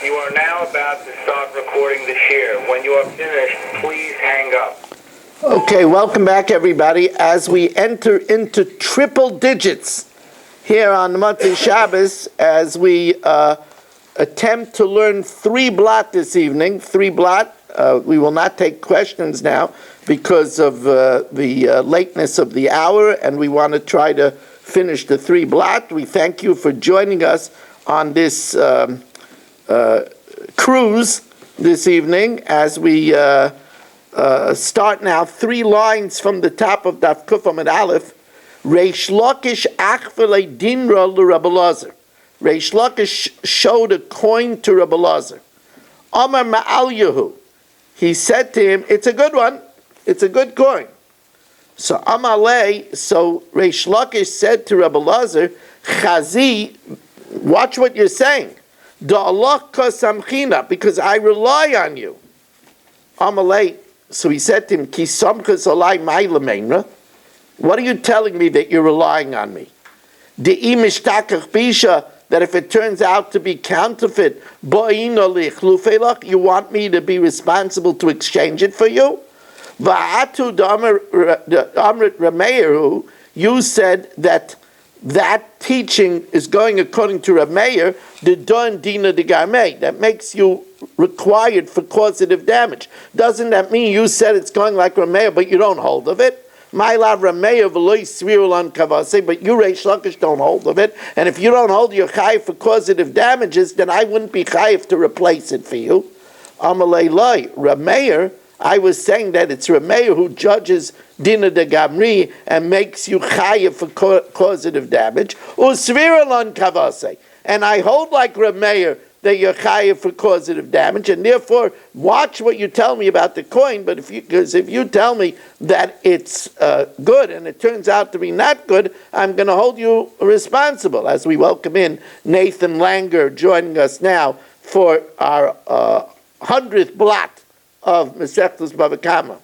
You are now about to start recording the share. When you are finished, please hang up. Okay, welcome back, everybody. As we enter into triple digits here on Motzei Shabbos, as we attempt to learn 3 blot this evening. 3 blot. We will not take questions now because of the lateness of the hour, and we want to try to finish the 3 blot. We thank you for joining us on this cruise this evening as we start now 3 lines from the top of Daf Kuf Amud Aleph. Reish Lakish achvele dinra l'Rabbi Elazar. Reish Lakish showed a coin to Rabbi Elazar. Amar Ma'al Yehu. He said to him, it's a good one. It's a good coin. So Amalei, so Reish Lakish said to Rabbi Elazar, Chazi, watch what you're saying. Da'alach kasamchina, because I rely on you. Amalei, so he said to him, Ki samkas alai ma'ila. What are you telling me that you're relying on me? De'i mishtakach bisha, that if it turns out to be counterfeit, you want me to be responsible to exchange it for you? Va'atu d'amrit Rameir, you said that teaching is going according to Rameir, the don dina de garmei, that makes you required for causative damage. Doesn't that mean you said it's going like Rameir, but you don't hold of it? My love Rameir v'loy svirul kavase, but you Reish Lakish don't hold of it. And if you don't hold your chayiv for causative damages, then I wouldn't be chayiv to replace it for you. Amalei loy Rameir. I was saying that it's Rameir who judges Dina de Gamri and makes you chayiv for causative damage. Usvirulon kavase, and I hold like Rameir that you're chayiv for causative damage, and therefore watch what you tell me about the coin. But if you tell me that it's good and it turns out to be not good, I'm going to hold you responsible. As we welcome in Nathan Langer joining us now for our 100th blot of Masechtas Bava Kama.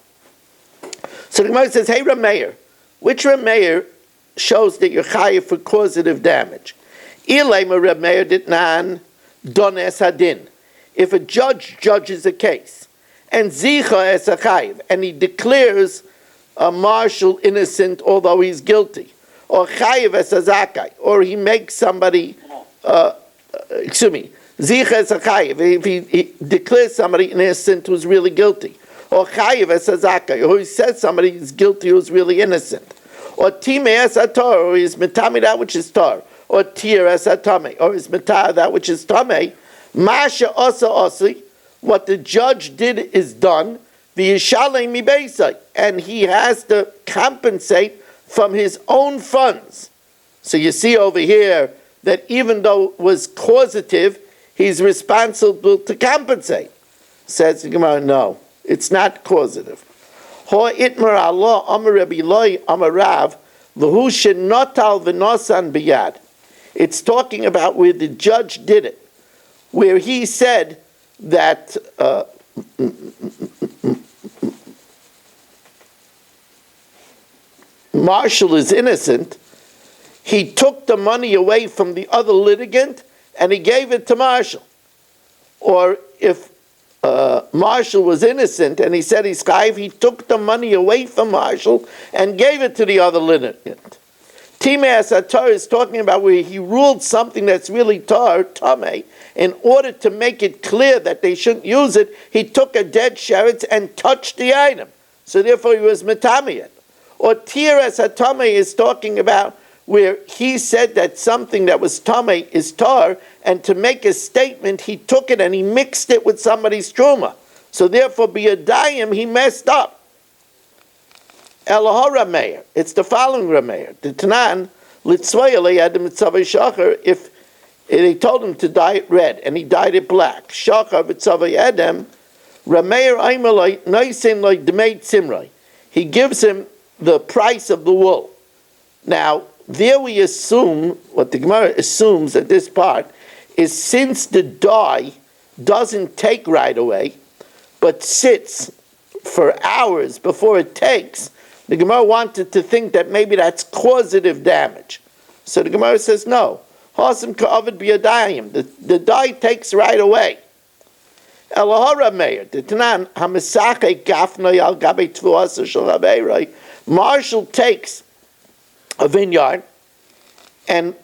So the Gemara says, hey Rameir, which Rameir shows that you're chayiv for causative damage? Ilema Rameir ditnan dones hadin. If a judge judges a case, and zicha es a chayiv, and he declares a marshal innocent although he's guilty, or chayiv es a zakai, or he makes somebody, zicha es a chayiv, if he declares somebody innocent who's really guilty, or chayiv es a zakai, or he says somebody is guilty who's really innocent, or time es a tar, or he's metami that which is tar, or tir es a tame, or is metar that which is tame, masha osa osi, what the judge did is done, v'yishalei mi beisai, and he has to compensate from his own funds. So you see over here that even though it was causative, he's responsible to compensate. Says the Gemara, no, it's not causative. Ho itmar Allah amar Rabbi Eloi amar Rav l'hu shenotal v'nosan biyad. It's talking about where the judge did it, where he said that Marshall is innocent. He took the money away from the other litigant and he gave it to Marshall. Or if Marshall was innocent and he said he's chayiv, he took the money away from Marshall and gave it to the other litigant. Timei Asatar is talking about where he ruled something that's really tamei. In order to make it clear that they shouldn't use it, he took a dead sheretz and touched the item. So therefore he was metamiyat. Or Tir Asatame is talking about where he said that something that was tamei is tar, and to make a statement, he took it and he mixed it with somebody's truma. So therefore, biyadayim, he messed up. Elohor Rameir. It's the following Rameir. The Tanan, Litzvayale Adam Mitzavay Shachar, if they told him to dye it red, and he dyed it black. Shachar Mitzavay Adam, Rameir Aimalai, Naisin like Demeit Simrai. He gives him the price of the wool. Now, there we assume, what the Gemara assumes at this part, is since the dye doesn't take right away, but sits for hours before it takes, the Gemara wanted to think that maybe that's causative damage. So the Gemara says no. The dye takes right away. Elahara Meir, Titanan, Hamisache Gafnoi al Gabe Tvuasa Shel Habeiroi. Marshall takes a vineyard and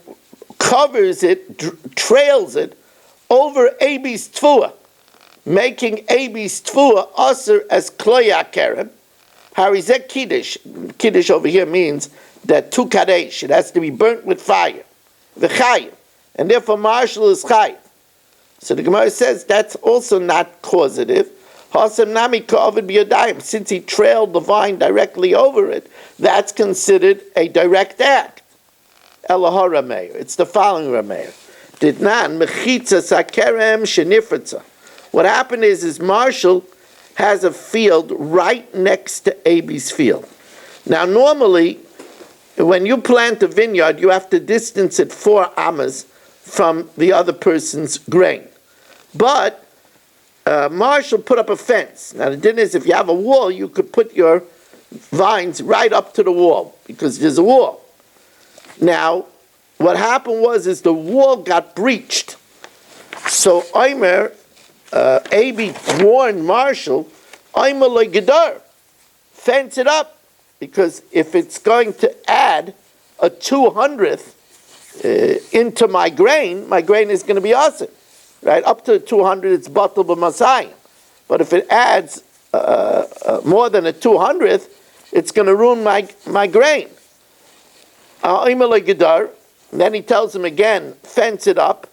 covers it, trails it over Abi's Tvua, making Abi's Tvua Aser as Kloya Keren. Harizek Kiddush. Kiddush over here means that tu kadesh, it has to be burnt with fire. V'chayim. And therefore Marshall is chayiv. So the Gemara says that's also not causative. Hasem nami ka'avid b'yadayim. Since he trailed the vine directly over it, that's considered a direct act. Elahar Rameir. It's the following Rameir. Ditnan mechitza sakerem shenifritza. What happened is Marshall has a field right next to Abi's field. Now normally, when you plant a vineyard, you have to distance it 4 amas from the other person's grain. But Marshall put up a fence. Now the thing is, if you have a wall, you could put your vines right up to the wall because there's a wall. Now, what happened was the wall got breached. So Omer, Abi warned Marshall, Omer lo gedar, fence it up, because if it's going to add a 200th into my grain is going to be awesome. Right? Up to 200, it's batal b'masayim. But if it adds more than a 200th, it's going to ruin my grain. Then he tells him again, fence it up,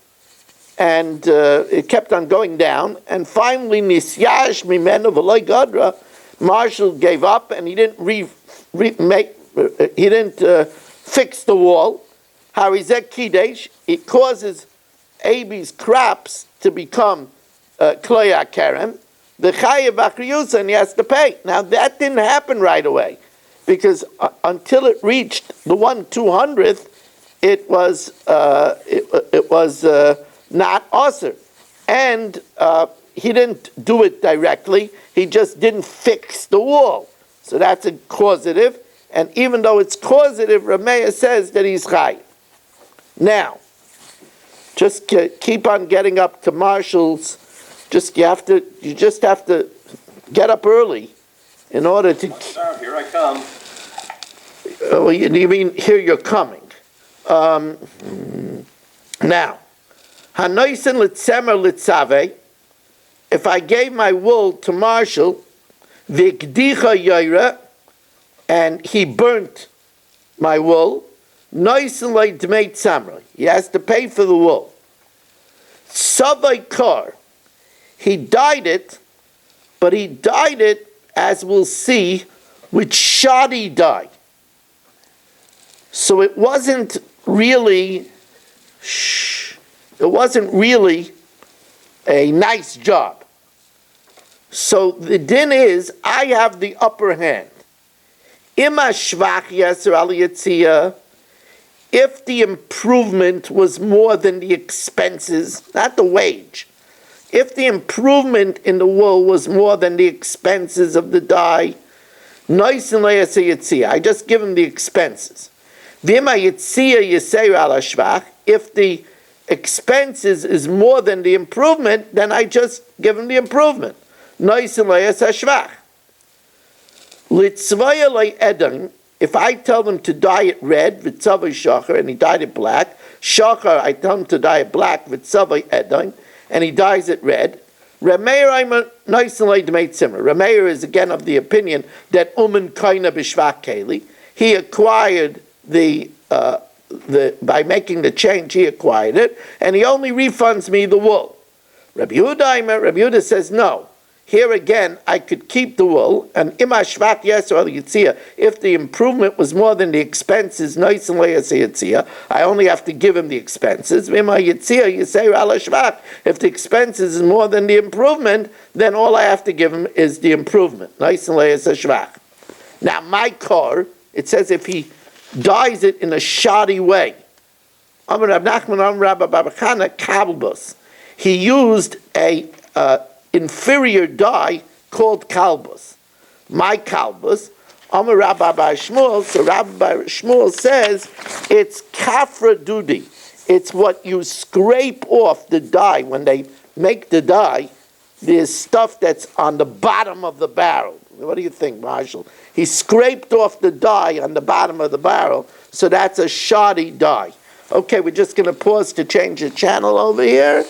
and it kept on going down. And finally, nisyash mimenu v'loy gadra, Marshall gave up, and he didn't fix the wall. Harizek kidesh, it causes Abi's crops to become kloya kerem. The chayev b'achriyusa, and he has to pay. Now that didn't happen right away, because until it reached the 1/200th, it was not aser, and he didn't do it directly. He just didn't fix the wall. So that's a causative, and even though it's causative, Rameya says that he's chayiv. Now, just keep on getting up to Marshall's. You just have to get up early in order to. Sir, here I come. Well, you mean here you're coming. Now, hanoisen litzemer litzave. If I gave my wool to Marshall, vikdicha yoira, and he burnt my wool, noisen like dmei tzamra. He has to pay for the wool. Savai kar. He dyed it, but he dyed it, as we'll see, with shoddy dye. So it wasn't really a nice job. So the din is, I have the upper hand. Ima shvach yaser al yitzia. If the improvement was more than the expenses, not the wage. If the improvement in the wool was more than the expenses of the dye, I just give him the expenses. If the expenses is more than the improvement, then I just give him the improvement. If I tell them to dye it red, and he dyed it black, shachar, I tell him to dye it black, and he dyes it red. Rameir is again of the opinion that umen kaina b'shvach keli. He acquired by making the change, he acquired it, and he only refunds me the wool. Rabbi Yehuda says no. Here again, I could keep the wool, and imashvach yes or yitzia. If the improvement was more than the expenses, I only have to give him the expenses. If the expenses is more than the improvement, then all I have to give him is the improvement. Now, my car, it says if he dyes it in a shoddy way. He used a inferior dye called kalbus. My kalbus, Amar Rabbi Shmuel, so Rabbi Shmuel says it's kafra dudi. It's what you scrape off the dye when they make the dye. there's stuff that's on the bottom of the barrel. What do you think, Marshall? He scraped off the dye on the bottom of the barrel, so that's a shoddy dye. Okay, we're just going to pause to change the channel over here.